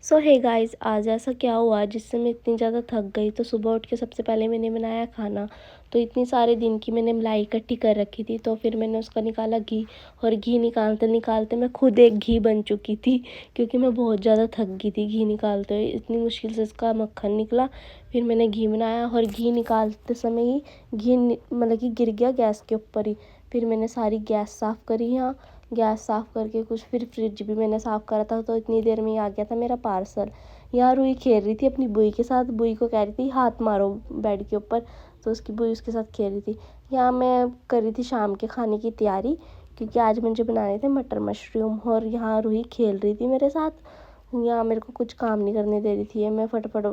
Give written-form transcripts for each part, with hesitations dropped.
सो hey guys, आज ऐसा क्या हुआ जिससे मैं इतनी ज़्यादा थक गई। तो सुबह उठ के सबसे पहले मैंने बनाया खाना। तो इतनी सारे दिन की मैंने मलाई इकट्ठी कर रखी थी, तो फिर मैंने उसका निकाला घी। और घी निकालते निकालते मैं खुद एक घी बन चुकी थी, क्योंकि मैं बहुत ज़्यादा थक गई थी घी निकालते हुए। इतनी मुश्किल से इसका मक्खन निकला। फिर मैंने घी बनाया और घी निकालते समय ही मतलब कि गिर गया गैस के ऊपर ही। फिर मैंने सारी गैस साफ़ करी। यहाँ गैस साफ़ करके कुछ फिर फ्रिज भी मैंने साफ़ करा था, तो इतनी देर में ही आ गया था मेरा पार्सल। यहाँ रुई खेल रही थी अपनी बुई के साथ। बुई को कह रही थी हाथ मारो बेड के ऊपर, तो उसकी बुई उसके साथ खेल रही थी। यहाँ मैं कर रही थी शाम के खाने की तैयारी, क्योंकि आज मुझे बनाने थे मटर मशरूम। और यहाँ रुई खेल रही थी मेरे साथ। यहाँ मेरे को कुछ काम नहीं करने दे रही थी। मैं फटाफट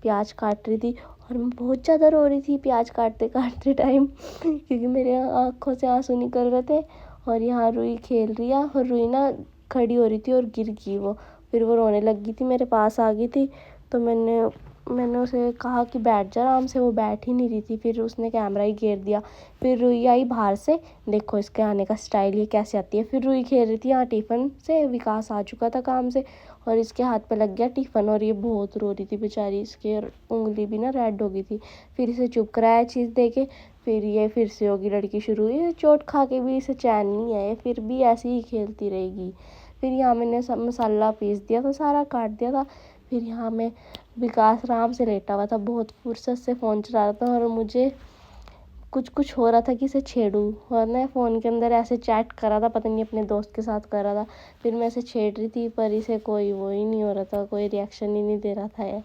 प्याज काट रही थी और मैं बहुत ज़्यादा रो रही थी प्याज काटते काटते टाइम क्योंकि मेरे आँखों से आंसू निकल रहे थे। और यहाँ रुई खेल रही है और रुई ना खड़ी हो रही थी और गिर गई वो। फिर वो रोने लग गई थी, मेरे पास आ गई थी। तो मैंने उसे कहा कि बैठ जा आराम से, वो बैठ ही नहीं रही थी। फिर उसने कैमरा ही घेर दिया। फिर रुई आई बाहर से, देखो इसके आने का स्टाइल ये कैसे आती है। फिर रुई खेल रही थी यहाँ टिफ़िन से, विकास आ चुका था काम से और इसके हाथ पे लग गया टिफ़िन और ये बहुत रो रही थी बेचारी। इसकी उंगली भी ना रेड हो गई थी। फिर इसे चुप कराया चीज़ दे के। फिर ये फिर से होगी लड़की शुरू। ये चोट खा के भी इसे चैन नहीं है, ये फिर भी ऐसे ही खेलती रहेगी। फिर यहाँ मैंने सब मसाला पीस दिया था, सारा काट दिया था। फिर यहाँ मैं विकास आराम से लेटा हुआ था, बहुत फुर्सत से फ़ोन चला रहा था और मुझे कुछ कुछ हो रहा था कि इसे छेड़ूं। और मैं फ़ोन के अंदर ऐसे चैट कर रहा था, पता नहीं अपने दोस्त के साथ कर रहा था। फिर मैं इसे छेड़ रही थी, पर इसे कोई वो ही नहीं हो रहा था, कोई रिएक्शन ही नहीं दे रहा था। ये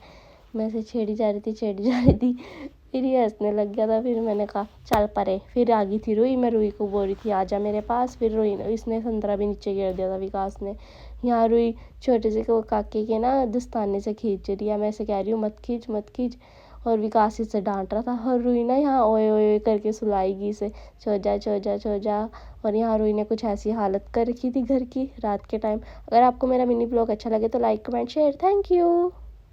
मैं इसे छेड़ी जा रही थी, छेड़ी जा रही थी। फिर ये हंसने लग गया था। फिर मैंने कहा चल परे। फिर आ गई थी रुई। मैं रुई को बोल रही थी आजा मेरे पास। फिर रुई इसने संतरा भी नीचे गिर दिया था विकास ने। यहाँ रुई छोटे से काके के ना दस्ताने से खींच रही है। मैं इसे कह रही हूँ मत खींच मत खींच। और विकास इसे डांट रहा था और रुई ना यहाँ ओए ओए ओए करके सुलाएगी इसे, सो जा सो जा सो जा। और यहाँ रुई ने कुछ ऐसी हालत कर रखी थी घर की रात के टाइम। अगर आपको मेरा मिनी ब्लॉग अच्छा लगे तो like comment share. Thank you.